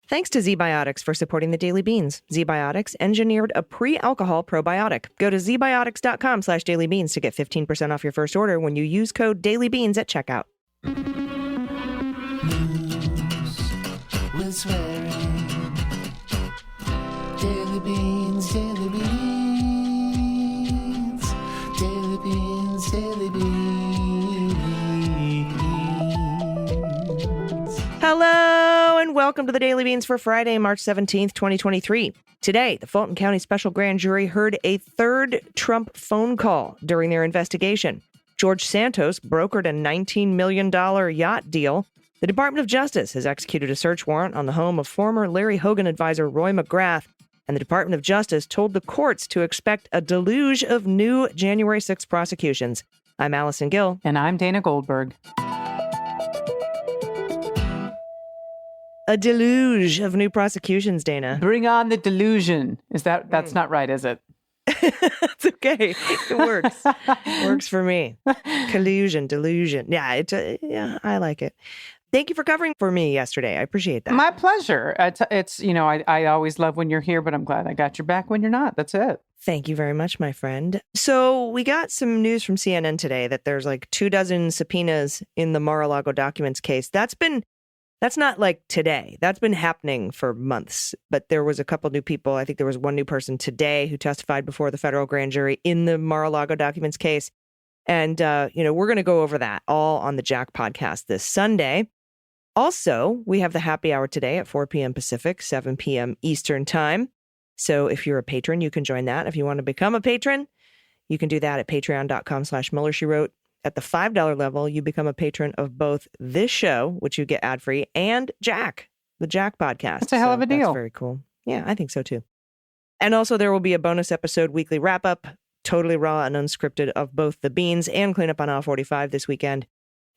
Thanks to ZBiotics for supporting the Daily Beans. ZBiotics engineered a pre-alcohol probiotic. Go to zbiotics.com/dailybeans to get 15% off your first order when you use code DAILYBEANS at checkout. News with swearing. Daily Beans, Daily Beans. Daily Beans, Daily Beans. Hello and welcome to the Daily Beans for Friday, March 17th, 2023. Today, the Fulton County Special Grand Jury heard a third Trump phone call during their investigation. George Santos brokered a $19 million yacht deal. The Department of Justice has executed a search warrant on the home of former Larry Hogan advisor Roy McGrath, and the Department of Justice told the courts to expect a deluge of new January 6th prosecutions. I'm Allison Gill. And I'm Dana Goldberg. A deluge of new prosecutions, Dana. Bring on the delusion. That's not right, is it? It's okay. It works. Works for me. Collusion, delusion. Yeah, I like it. Thank you for covering for me yesterday. I appreciate that. My pleasure. I always love when you're here, but I'm glad I got your back when you're not. That's it. Thank you very much, my friend. So we got some news from CNN today that there's like 24 subpoenas in the Mar-a-Lago documents case. That's not like today. That's been happening for months. But there was a couple new people. I think there was one new person today who testified before the federal grand jury in the Mar-a-Lago documents case. And, we're going to go over that all on the Jack podcast this Sunday. Also, we have the happy hour today at 4 p.m. Pacific, 7 p.m. Eastern time. So if you're a patron, you can join that. If you want to become a patron, you can do that at patreon.com/MullerSheWrote. At the $5 level, you become a patron of both this show, which you get ad-free, and Jack, the Jack podcast. That's a hell of a deal. That's very cool. Yeah, I think so too. And also there will be a bonus episode, weekly wrap-up, totally raw and unscripted, of both the Beans and Cleanup on Aisle 45 this weekend.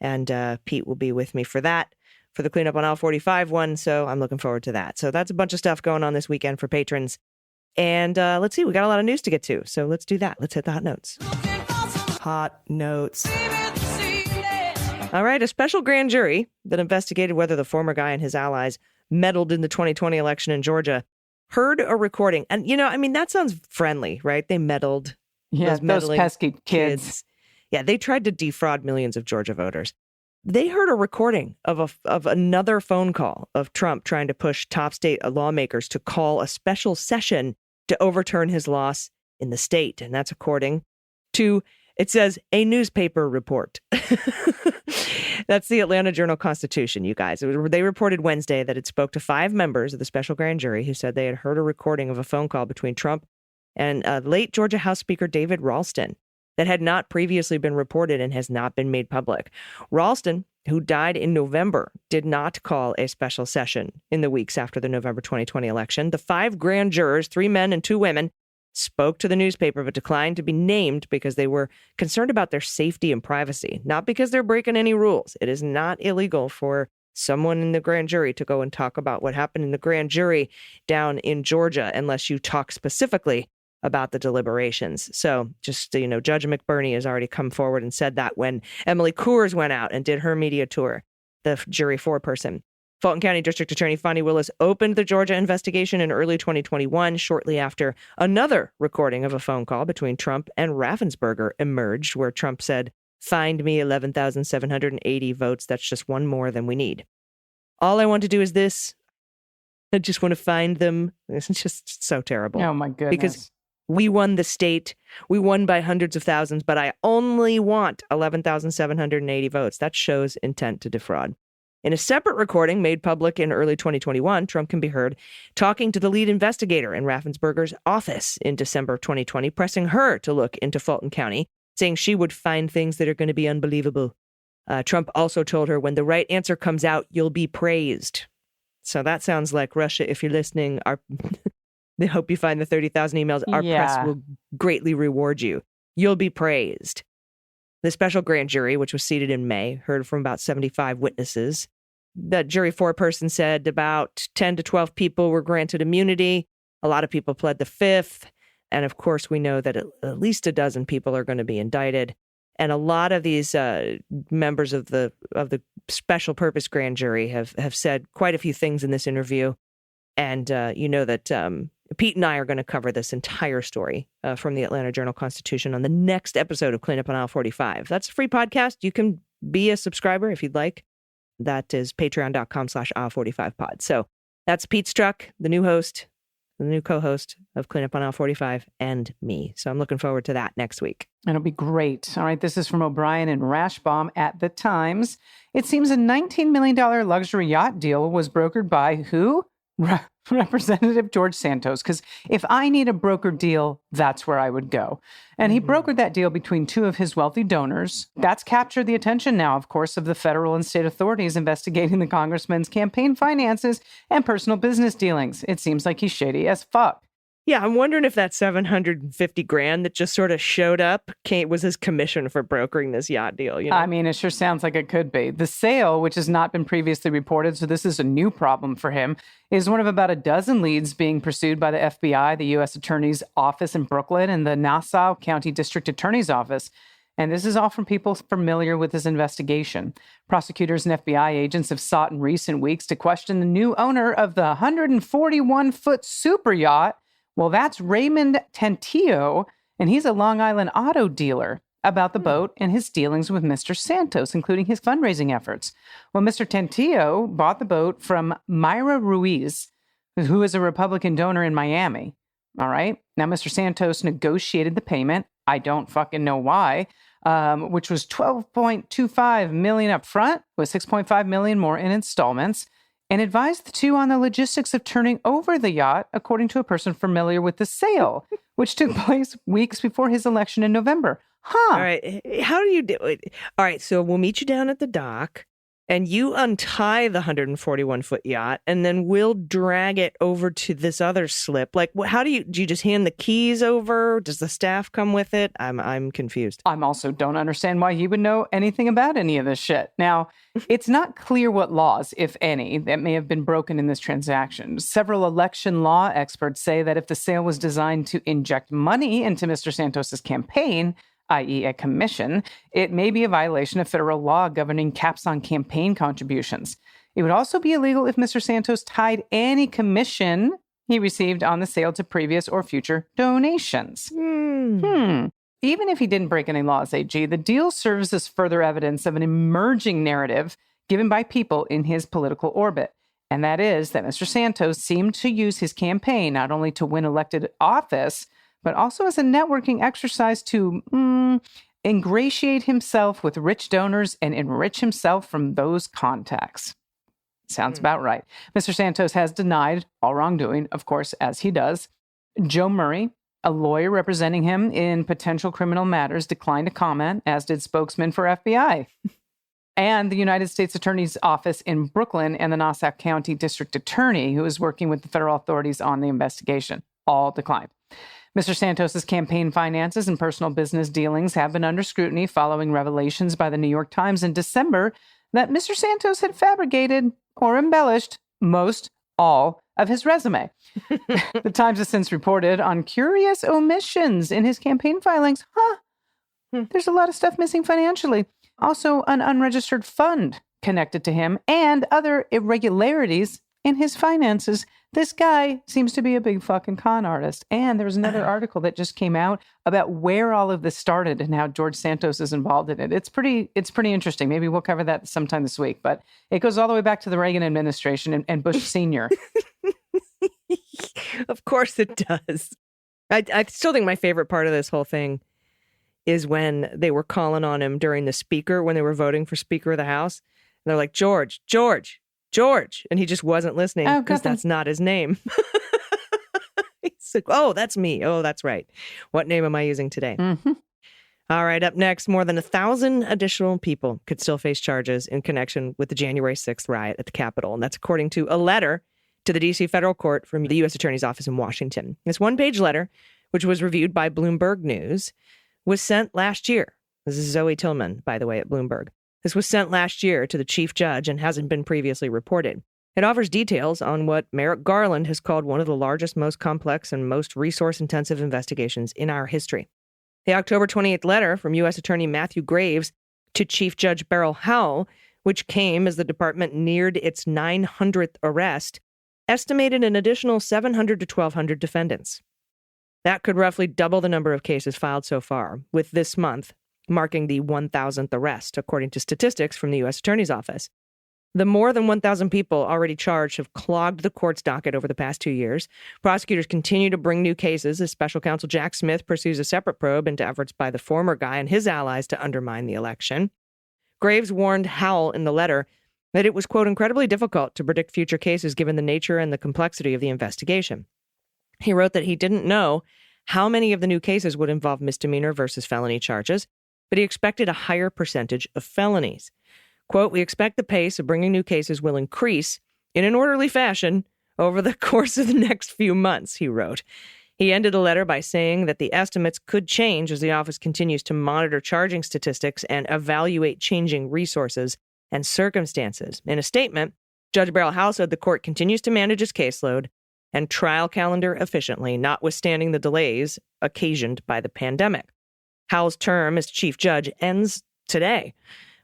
And Pete will be with me for that, for the Cleanup on Aisle 45 one. So I'm looking forward to that. So that's a bunch of stuff going on this weekend for patrons. And let's see, we got a lot of news to get to. So let's do that. Let's hit the hot notes. Hot notes. All right, a special grand jury that investigated whether the former guy and his allies meddled in the 2020 election in Georgia heard a recording. And, that sounds friendly, right? They meddled. Yeah, those pesky kids. Yeah, they tried to defraud millions of Georgia voters. They heard a recording of another phone call of Trump trying to push top state lawmakers to call a special session to overturn his loss in the state. And that's according to, it says, a newspaper report. That's the Atlanta Journal-Constitution, you guys. They reported Wednesday that it spoke to 5 members of the special grand jury who said they had heard a recording of a phone call between Trump and late Georgia House Speaker David Ralston that had not previously been reported and has not been made public. Ralston, who died in November, did not call a special session in the weeks after the November 2020 election. The 5 grand jurors, 3 men and 2 women, spoke to the newspaper but declined to be named because they were concerned about their safety and privacy, not because they're breaking any rules. It is not illegal for someone in the grand jury to go and talk about what happened in the grand jury down in Georgia unless you talk specifically about the deliberations. So just, Judge McBurney has already come forward and said that when Emily Coors went out and did her media tour, the jury foreperson. Fulton County District Attorney Fonnie Willis opened the Georgia investigation in early 2021, shortly after another recording of a phone call between Trump and Raffensperger emerged, where Trump said, "Find me 11,780 votes. That's just one more than we need. All I want to do is this. I just want to find them." It's just so terrible. Oh, my goodness. Because we won the state. We won by hundreds of thousands, but I only want 11,780 votes. That shows intent to defraud. In a separate recording made public in early 2021, Trump can be heard talking to the lead investigator in Raffensperger's office in December of 2020, pressing her to look into Fulton County, saying she would find things that are going to be unbelievable. Trump also told her, when the right answer comes out, you'll be praised. So that sounds like Russia, if you're listening, they hope you find the 30,000 emails. Our press will greatly reward you. You'll be praised. The special grand jury, which was seated in May, heard from about 75 witnesses. That jury foreperson said about 10 to 12 people were granted immunity. A lot of people pled the fifth. And of course, we know that at least a dozen people are going to be indicted. And a lot of these members of the special purpose grand jury have said quite a few things in this interview. And you know that Pete and I are going to cover this entire story from the Atlanta Journal-Constitution on the next episode of Cleanup on Aisle 45. That's a free podcast. You can be a subscriber if you'd like. That is patreon.com/aisle45pod. So that's Pete Strzok, the new host, the new co-host of Cleanup on Aisle 45, and me. So I'm looking forward to that next week. It'll be great. All right, this is from O'Brien and Rashbaum at The Times. It seems a $19 million luxury yacht deal was brokered by who? Representative George Santos, because if I need a brokered deal, that's where I would go. And he brokered that deal between two of his wealthy donors. That's captured the attention now, of course, of the federal and state authorities investigating the congressman's campaign finances and personal business dealings. It seems like he's shady as fuck. Yeah, I'm wondering if that $750,000 that just sort of showed up was his commission for brokering this yacht deal. You know? I mean, it sure sounds like it could be. The sale, which has not been previously reported, so this is a new problem for him, is one of about a dozen leads being pursued by the FBI, the U.S. Attorney's Office in Brooklyn, and the Nassau County District Attorney's Office. And this is all from people familiar with this investigation. Prosecutors and FBI agents have sought in recent weeks to question the new owner of the 141-foot super yacht. Well, that's Raymond Tantillo, and he's a Long Island auto dealer, about the boat and his dealings with Mr. Santos, including his fundraising efforts. Well, Mr. Tantillo bought the boat from Myra Ruiz, who is a Republican donor in Miami. All right. Now, Mr. Santos negotiated the payment. I don't fucking know why, which was $12.25 million up front, with $6.5 million more in installments, and advised the two on the logistics of turning over the yacht, according to a person familiar with the sale, which took place weeks before his election in November. Huh. All right. How do you do it? All right. So we'll meet you down at the dock, and you untie the 141-foot yacht, and then we'll drag it over to this other slip. Like, how do you just hand the keys over? Does the staff come with it? I'm confused. I'm also don't understand why he would know anything about any of this shit. Now, it's not clear what laws, if any, that may have been broken in this transaction. Several election law experts say that if the sale was designed to inject money into Mr. Santos's campaign, i.e. a commission, it may be a violation of federal law governing caps on campaign contributions. It would also be illegal if Mr. Santos tied any commission he received on the sale to previous or future donations. Even if he didn't break any laws, AG, the deal serves as further evidence of an emerging narrative given by people in his political orbit. And that is that Mr. Santos seemed to use his campaign not only to win elected office, but also as a networking exercise to ingratiate himself with rich donors and enrich himself from those contacts. Sounds about right. Mr. Santos has denied all wrongdoing, of course, as he does. Joe Murray, a lawyer representing him in potential criminal matters, declined to comment, as did spokesman for FBI. And the United States Attorney's Office in Brooklyn and the Nassau County District Attorney, who is working with the federal authorities on the investigation, all declined. Mr. Santos's campaign finances and personal business dealings have been under scrutiny following revelations by the New York Times in December that Mr. Santos had fabricated or embellished all of his resume. The Times has since reported on curious omissions in his campaign filings. There's a lot of stuff missing financially. Also, an unregistered fund connected to him and other irregularities in his finances. This guy seems to be a big fucking con artist. And there was another article that just came out about where all of this started and how George Santos is involved in it. It's pretty interesting. Maybe we'll cover that sometime this week. But it goes all the way back to the Reagan administration and Bush Sr. Of course it does. I still think my favorite part of this whole thing is when they were calling on him during the speaker, when they were voting for Speaker of the House. And they're like, George. And he just wasn't listening because that's not his name. He's like, oh, that's me. Oh, that's right. What name am I using today? All right, up next, more than 1,000 additional people could still face charges in connection with the January 6th riot at the Capitol. And that's according to a letter to the D.C. federal court from the U.S. Attorney's Office in Washington. This one-page letter, which was reviewed by Bloomberg News, was sent last year. This is Zoe Tillman, by the way, at Bloomberg. This was sent last year to the chief judge and hasn't been previously reported. It offers details on what Merrick Garland has called one of the largest, most complex, and most resource-intensive investigations in our history. The October 28th letter from U.S. Attorney Matthew Graves to Chief Judge Beryl Howell, which came as the department neared its 900th arrest, estimated an additional 700 to 1,200 defendants. That could roughly double the number of cases filed so far, with this month marking the 1,000th arrest, according to statistics from the U.S. Attorney's Office. The more than 1,000 people already charged have clogged the court's docket over the past 2 years. Prosecutors continue to bring new cases as special counsel Jack Smith pursues a separate probe into efforts by the former guy and his allies to undermine the election. Graves warned Howell in the letter that it was, quote, incredibly difficult to predict future cases given the nature and the complexity of the investigation. He wrote that he didn't know how many of the new cases would involve misdemeanor versus felony charges, but he expected a higher percentage of felonies. Quote, we expect the pace of bringing new cases will increase in an orderly fashion over the course of the next few months, he wrote. He ended the letter by saying that the estimates could change as the office continues to monitor charging statistics and evaluate changing resources and circumstances. In a statement, Judge Beryl Howell said the court continues to manage its caseload and trial calendar efficiently, notwithstanding the delays occasioned by the pandemic. Howell's term as chief judge ends today,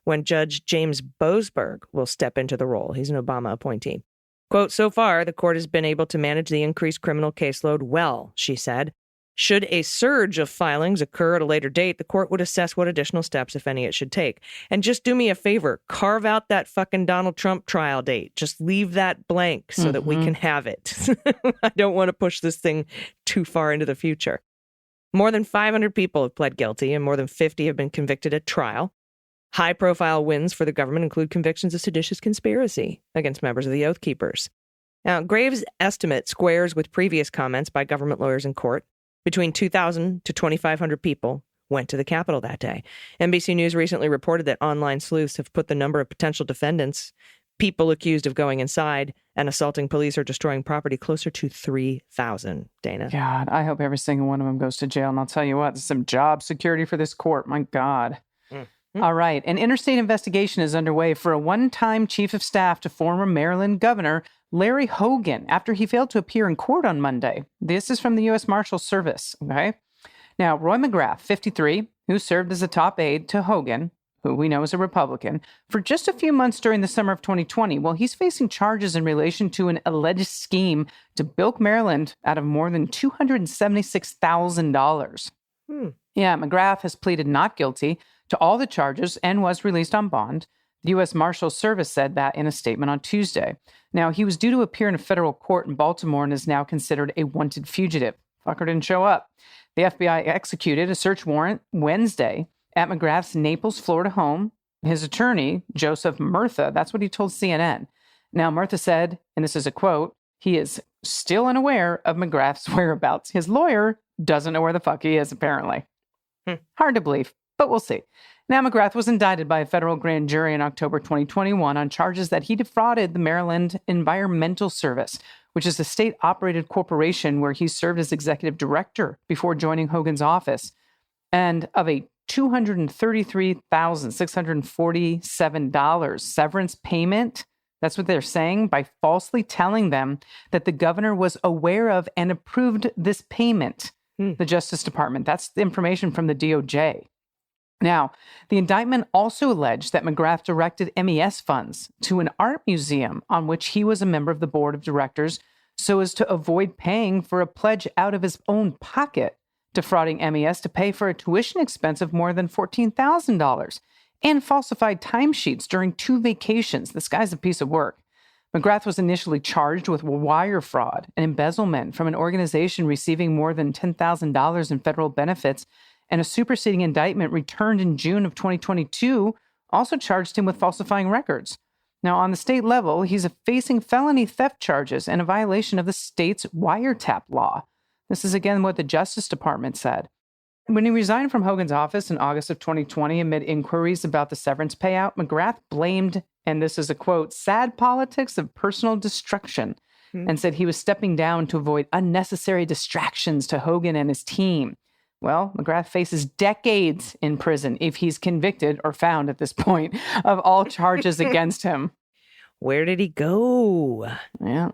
when Judge James Boasberg will step into the role. He's an Obama appointee. Quote, so far, the court has been able to manage the increased criminal caseload well, she said. Should a surge of filings occur at a later date, the court would assess what additional steps, if any, it should take. And just do me a favor, carve out that fucking Donald Trump trial date. Just leave that blank so that we can have it. I don't want to push this thing too far into the future. More than 500 people have pled guilty and more than 50 have been convicted at trial. High-profile wins for the government include convictions of seditious conspiracy against members of the Oath Keepers. Now, Graves' estimate squares with previous comments by government lawyers in court. Between 2,000 to 2,500 people went to the Capitol that day. NBC News recently reported that online sleuths have put the number of potential defendants, people accused of going inside and assaulting police or destroying property, closer to 3,000, Dana. God, I hope every single one of them goes to jail. And I'll tell you what, there's some job security for this court. My God. All right. An interstate investigation is underway for a one-time chief of staff to former Maryland Governor Larry Hogan after he failed to appear in court on Monday. This is from the U.S. Marshals Service. Okay. Now, Roy McGrath, 53, who served as a top aide to Hogan, who we know is a Republican, for just a few months during the summer of 2020, well, he's facing charges in relation to an alleged scheme to bilk Maryland out of more than $276,000. Yeah, McGrath has pleaded not guilty to all the charges and was released on bond. The U.S. Marshals Service said that in a statement on Tuesday. Now, he was due to appear in a federal court in Baltimore and is now considered a wanted fugitive. Fucker didn't show up. The FBI executed a search warrant Wednesday at McGrath's Naples, Florida home. His attorney, Joseph Murtha, that's what he told CNN. Now, Murtha said, and this is a quote, he is still unaware of McGrath's whereabouts. His lawyer doesn't know where the fuck he is, apparently. Hard to believe, but we'll see. Now, McGrath was indicted by a federal grand jury in October 2021 on charges that he defrauded the Maryland Environmental Service, which is a state-operated corporation where he served as executive director before joining Hogan's office, and of a $233,647 severance payment. That's what they're saying, by falsely telling them that the governor was aware of and approved this payment. The Justice Department. That's the information from the DOJ. Now, the indictment also alleged that McGrath directed MES funds to an art museum on which he was a member of the board of directors so as to avoid paying for a pledge out of his own pocket, defrauding MES to pay for a tuition expense of more than $14,000 and falsified timesheets during 2 vacations. This guy's a piece of work. McGrath was initially charged with wire fraud and embezzlement from an organization receiving more than $10,000 in federal benefits, and a superseding indictment returned in June of 2022 also charged him with falsifying records. Now, on the state level, he's facing felony theft charges and a violation of the state's wiretap law. This is again what the Justice Department said. When he resigned from Hogan's office in August of 2020 amid inquiries about the severance payout, McGrath blamed, and this is a quote, sad politics of personal destruction, and said he was stepping down to avoid unnecessary distractions to Hogan and his team. Well, McGrath faces decades in prison if he's convicted or found at this point of all charges against him. Where did he go? Yeah.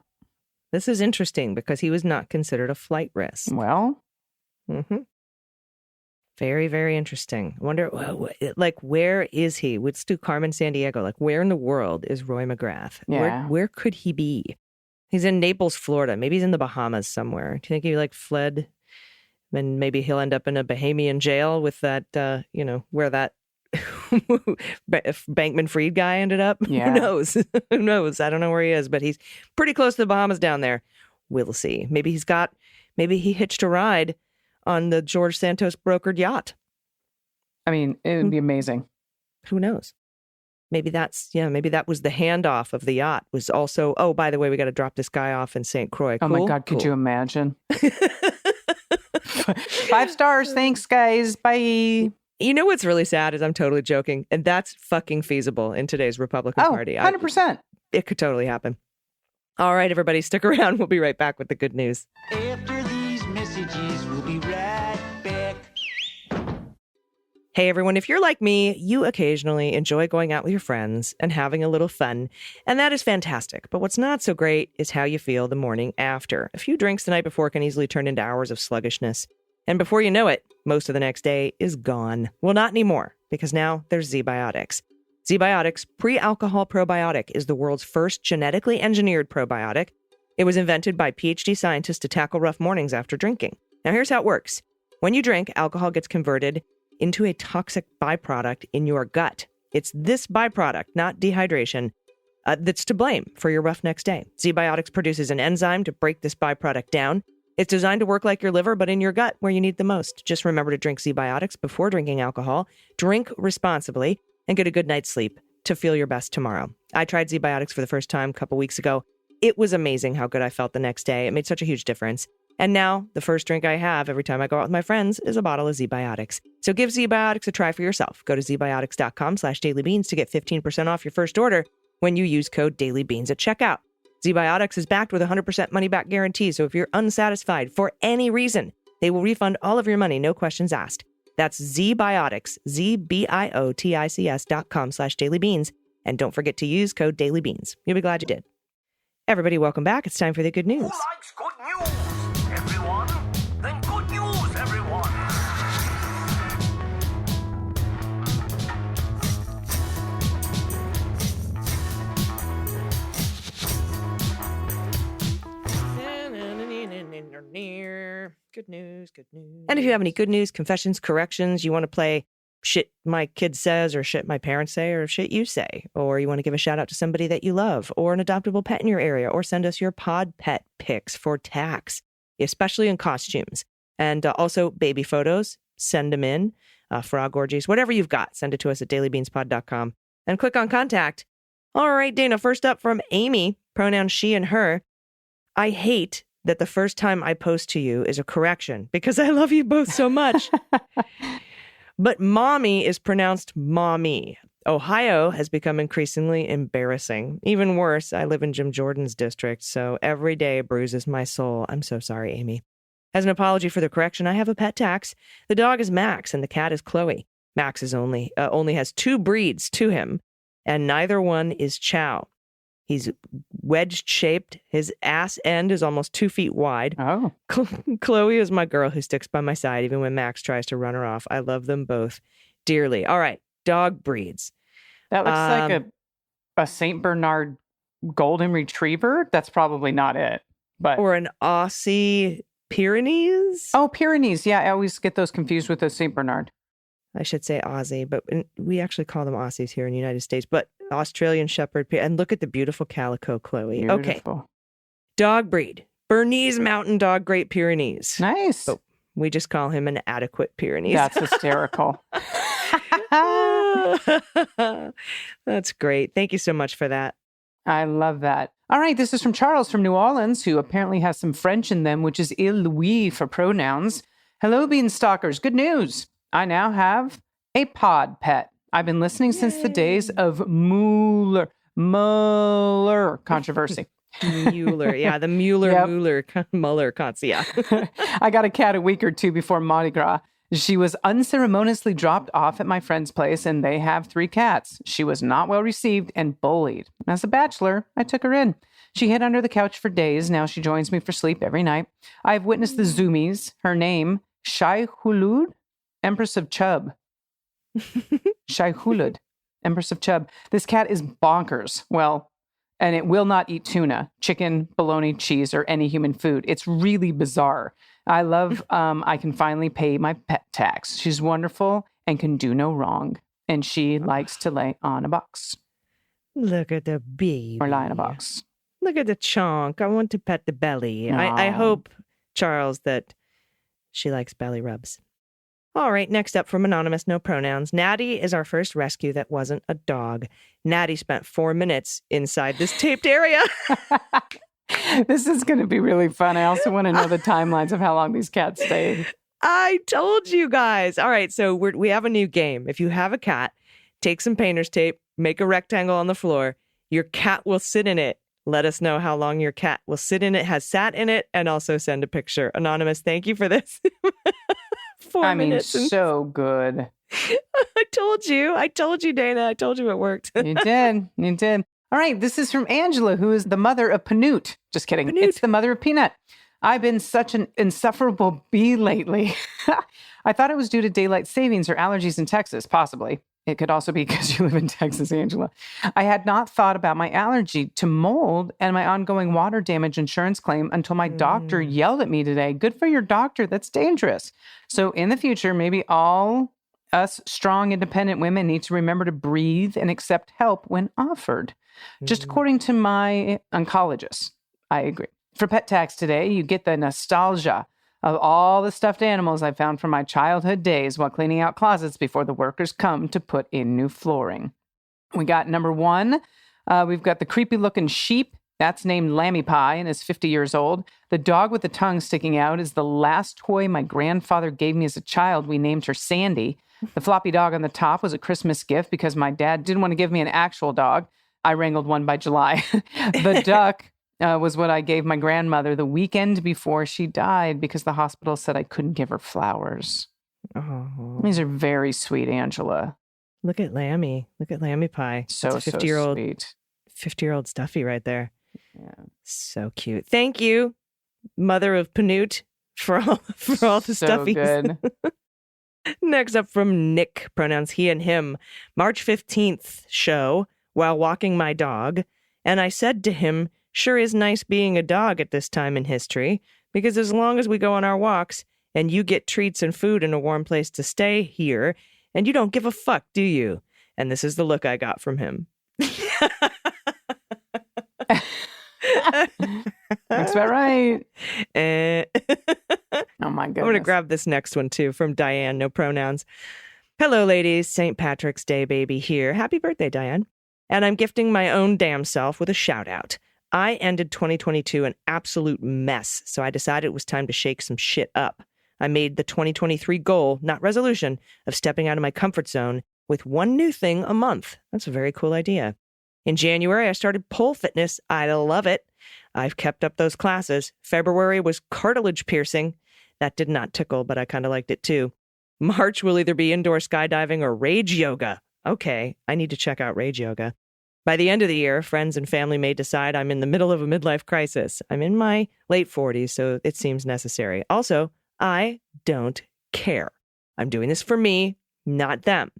This is interesting because he was not considered a flight risk. Well. Very, very interesting. I wonder, like, where is he? Let's do Carmen Sandiego. Like, where in the world is Roy McGrath? Yeah. Where could he be? He's in Naples, Florida. Maybe he's in the Bahamas somewhere. Do you think he fled? And maybe he'll end up in a Bahamian jail with that, where that Bankman-Fried guy ended up. Yeah. Who knows? Who knows? I don't know where he is, but he's pretty close to the Bahamas down there. We'll see. Maybe he hitched a ride on the George Santos brokered yacht. I mean, it would be amazing. Who knows? Maybe that was the handoff of the yacht was also, oh, by the way, we got to drop this guy off in St. Croix. Oh my God, could you imagine? 5 stars. Thanks, guys. Bye. You know what's really sad is I'm totally joking. And that's fucking feasible in today's Republican Party. 100%. It could totally happen. All right, everybody, stick around. We'll be right back with the good news. After these messages, we'll be right back. Hey, everyone, if you're like me, you occasionally enjoy going out with your friends and having a little fun, and that is fantastic. But what's not so great is how you feel the morning after. A few drinks the night before can easily turn into hours of sluggishness. And before you know it, most of the next day is gone. Well, not anymore, because now there's Z-Biotics. Z-Biotics Pre-Alcohol Probiotic is the world's first genetically engineered probiotic. It was invented by PhD scientists to tackle rough mornings after drinking. Now, here's how it works. When you drink, alcohol gets converted into a toxic byproduct in your gut. It's this byproduct, not dehydration, that's to blame for your rough next day. Z-Biotics produces an enzyme to break this byproduct down. It's designed to work like your liver, but in your gut where you need the most. Just remember to drink Z-Biotics before drinking alcohol, drink responsibly, and get a good night's sleep to feel your best tomorrow. I tried Z-Biotics for the first time a couple weeks ago. It was amazing how good I felt the next day. It made such a huge difference. And now, the first drink I have every time I go out with my friends is a bottle of Z-Biotics. So give Z-Biotics a try for yourself. Go to zbiotics.com/dailybeans to get 15% off your first order when you use code dailybeans at checkout. Z-Biotics is backed with a 100% money-back guarantee, so if you're unsatisfied for any reason, they will refund all of your money, no questions asked. That's Z-Biotics, zbiotics.com/dailybeans. And don't forget to use code dailybeans. You'll be glad you did. Everybody, welcome back. It's time for the good news. Who likes good news? Everyone? Then good news, everyone. Good news, good news. And if you have any good news, confessions, corrections, you want to play shit my kid says or shit my parents say or shit you say, or you want to give a shout out to somebody that you love or an adoptable pet in your area, or send us your pod pet pics for tax, especially in costumes. And also baby photos, send them in, frog orgies, whatever you've got, send it to us at dailybeanspod.com and click on contact. All right, Dana, first up from Amy, pronouns she and her. I hate that the first time I post to you is a correction because I love you both so much. But mommy is pronounced mommy. Ohio has become increasingly embarrassing. Even worse, I live in Jim Jordan's district, so every day bruises my soul. I'm so sorry, Amy. As an apology for the correction, I have a pet tax. The dog is Max and the cat is Chloe. Max is only has 2 breeds to him, and neither one is Chow. He's wedge-shaped. His ass end is almost 2 feet wide. Oh. Chloe is my girl who sticks by my side even when Max tries to run her off. I love them both dearly. All right, dog breeds. That looks like a St. Bernard Golden Retriever. That's probably not it. But or an Aussie Pyrenees? Oh, Pyrenees. Yeah, I always get those confused with the St. Bernard. I should say Aussie, but we actually call them Aussies here in the United States. But Australian Shepherd. And look at the beautiful calico Chloe. Beautiful. Okay. Dog breed. Bernese Mountain Dog Great Pyrenees. Nice. Oh, we just call him an adequate Pyrenees. That's hysterical. That's great. Thank you so much for that. I love that. All right, this is from Charles from New Orleans, who apparently has some French in them, which is il lui for pronouns. Hello, Beanstalkers. Good news. I now have a pod pet. I've been listening since the days of Mueller controversy. Mueller. Yeah, the Mueller controversy. Yeah. I got a cat a week or 2 before Mardi Gras. She was unceremoniously dropped off at my friend's place, and they have 3 cats. She was not well received and bullied. As a bachelor, I took her in. She hid under the couch for days. Now she joins me for sleep every night. I've witnessed the zoomies. Her name, Shai Hulud, Empress of Chub. Shai Hulud, Empress of Chub. This cat is bonkers. Well, And it will not eat tuna, chicken, bologna, cheese, or any human food. It's really bizarre. I love I can finally pay my pet tax. She's wonderful and can do no wrong. And she likes to lay on a box. Look at the baby. Or lie in a box. Look at the chonk. I want to pet the belly. I hope, Charles, that she likes belly rubs. All right, next up from Anonymous, no pronouns. Natty is our first rescue that wasn't a dog. Natty spent 4 minutes inside this taped area. This is going to be really fun. I also want to know the timelines of how long these cats stayed. I told you guys. All right, so we have a new game. If you have a cat, take some painter's tape, make a rectangle on the floor. Your cat will sit in it. Let us know how long your cat will sit in it, has sat in it, and also send a picture. Anonymous, thank you for this. 4 minutes. So good. I told you, Dana. I told you it worked. You did. All right, this is from Angela, who is the mother of Panoot. Just kidding. Panoot. It's the mother of Peanut. I've been such an insufferable bee lately. I thought it was due to daylight savings or allergies in Texas, possibly. It could also be because you live in Texas, Angela. I had not thought about my allergy to mold and my ongoing water damage insurance claim until my doctor yelled at me today. Good for your doctor. That's dangerous. So in the future, maybe all us strong, independent women need to remember to breathe and accept help when offered. Just according to my oncologist. I agree. For pet tax today, you get the nostalgia of all the stuffed animals I found from my childhood days while cleaning out closets before the workers come to put in new flooring. We got number 1. We've got the creepy-looking sheep. That's named Lammy Pie and is 50 years old. The dog with the tongue sticking out is the last toy my grandfather gave me as a child. We named her Sandy. The floppy dog on the top was a Christmas gift because my dad didn't want to give me an actual dog. I wrangled one by July. The duck was what I gave my grandmother the weekend before she died because the hospital said I couldn't give her flowers. Oh. These are very sweet, Angela. Look at Lammy. Look at Lammy Pie. So 50-year-old, sweet. 50-year-old Stuffy right there. Yeah. So cute. Thank you, mother of Panoot, for all the stuffies. Good. Next up from Nick, pronouns he and him. March 15th show while walking my dog. And I said to him, sure is nice being a dog at this time in history, because as long as we go on our walks and you get treats and food and a warm place to stay here, and you don't give a fuck, do you? And this is the look I got from him. That's about right. Oh my goodness. I'm going to grab this next one too from Diane, no pronouns. Hello, ladies. St. Patrick's Day baby here. Happy birthday, Diane. And I'm gifting my own damn self with a shout out. I ended 2022 an absolute mess, so I decided it was time to shake some shit up. I made the 2023 goal, not resolution, of stepping out of my comfort zone with one new thing a month. That's a very cool idea. In January, I started pole fitness. I love it. I've kept up those classes. February was cartilage piercing. That did not tickle, but I kind of liked it too. March will either be indoor skydiving or rage yoga. Okay, I need to check out rage yoga. By the end of the year, friends and family may decide I'm in the middle of a midlife crisis. I'm in my late 40s, so it seems necessary. Also, I don't care. I'm doing this for me, not them.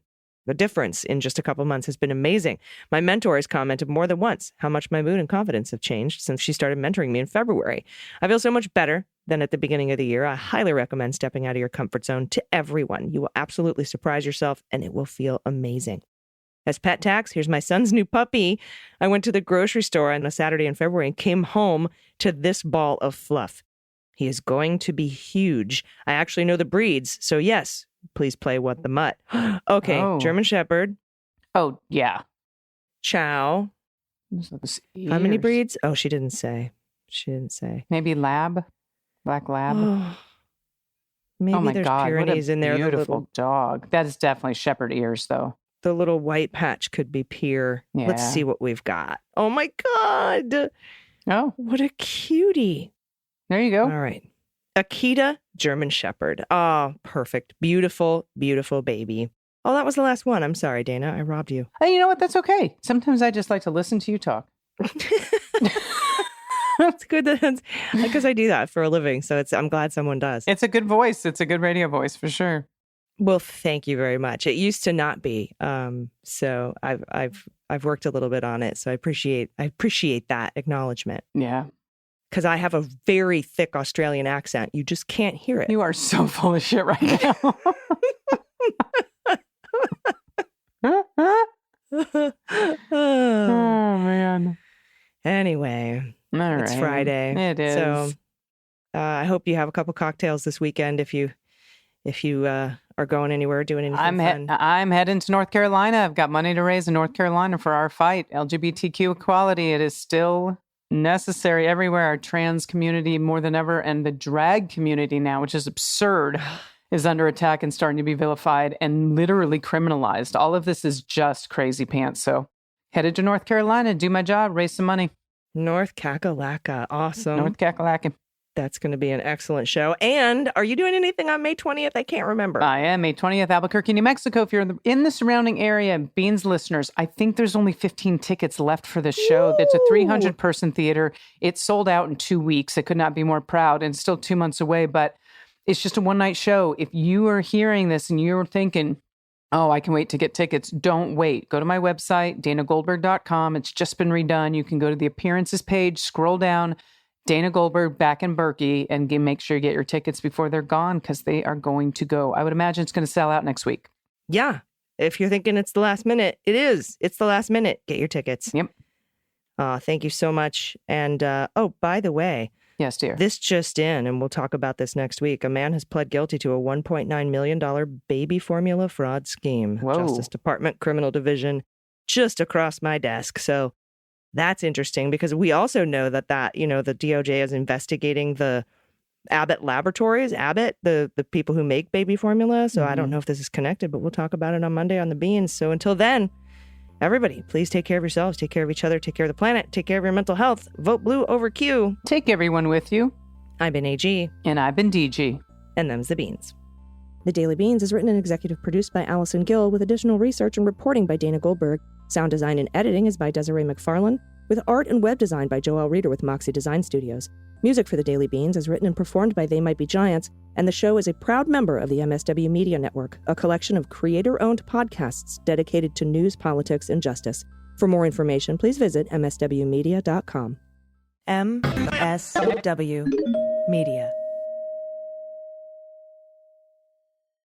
The difference in just a couple months has been amazing. My mentor has commented more than once how much my mood and confidence have changed since she started mentoring me in February. I feel so much better than at the beginning of the year. I highly recommend stepping out of your comfort zone to everyone. You will absolutely surprise yourself, and it will feel amazing. As pet tax, here's my son's new puppy. I went to the grocery store on a Saturday in February and came home to this ball of fluff. He is going to be huge. I actually know the breeds, so yes, please play What the Mutt. Okay, German Shepherd. Oh, yeah. Chow. How many breeds? Oh, she didn't say. Maybe Lab? Black Lab? Oh, maybe there's Pyrenees in there. Beautiful dog. That is definitely shepherd ears, though. The little white patch could be Pier. Yeah. Let's see what we've got. Oh, my God. Oh. What a cutie. There you go. All right. Akita, German Shepherd. Oh, perfect. Beautiful, beautiful baby. Oh, that was the last one. I'm sorry, Dana. I robbed you. Hey, you know what? That's okay. Sometimes I just like to listen to you talk. It's good because I do that for a living. So I'm glad someone does. It's a good voice. It's a good radio voice for sure. Well, thank you very much. It used to not be. So I've I've worked a little bit on it, so I appreciate that acknowledgement. Yeah. Because I have a very thick Australian accent. You just can't hear it. You are so full of shit right now. Oh, man. Anyway, All it's right. Friday. It is. So I hope you have a couple cocktails this weekend if you are going anywhere, doing anything fun. I'm heading to North Carolina. I've got money to raise in North Carolina for our fight. LGBTQ equality. It is still necessary everywhere. Our trans community more than ever, and the drag community now, which is absurd, is under attack and starting to be vilified and literally criminalized. All of this is just crazy pants. So headed to North Carolina, do my job, raise some money. North Kakalaka. Awesome. North Kakalaka. That's going to be an excellent show. And are you doing anything on May 20th? I can't remember. I am. May 20th, Albuquerque, New Mexico. If you're in the surrounding area, Beans listeners, I think there's only 15 tickets left for this show. It's a 300-person theater. It sold out in 2 weeks. I could not be more proud. And it's still 2 months away, but it's just a one-night show. If you are hearing this and you're thinking, oh, I can wait to get tickets, don't wait. Go to my website, danagoldberg.com. It's just been redone. You can go to the appearances page, scroll down, Dana Goldberg back in Berkey, and make sure you get your tickets before they're gone, because they are going to go. I would imagine it's going to sell out next week. Yeah. If you're thinking it's the last minute, it is. It's the last minute. Get your tickets. Yep. Thank you so much. And, by the way. Yes, dear. This just in, and we'll talk about this next week. A man has pled guilty to a $1.9 million baby formula fraud scheme. Whoa. Justice Department Criminal Division, just across my desk. So that's interesting, because we also know that the DOJ is investigating the Abbott Laboratories, the people who make baby formula. So I don't know if this is connected, but we'll talk about it on Monday on the Beans. So until then, everybody, please take care of yourselves, take care of each other, take care of the planet, take care of your mental health. Vote blue over Q. Take everyone with you. I've been AG. And I've been DG. And them's the Beans. The Daily Beans is written and executive produced by Allison Gill, with additional research and reporting by Dana Goldberg. Sound design and editing is by Desiree McFarlane, with art and web design by Joelle Reeder with Moxie Design Studios. Music for The Daily Beans is written and performed by They Might Be Giants, and the show is a proud member of the MSW Media Network, a collection of creator-owned podcasts dedicated to news, politics, and justice. For more information, please visit mswmedia.com. MSW Media.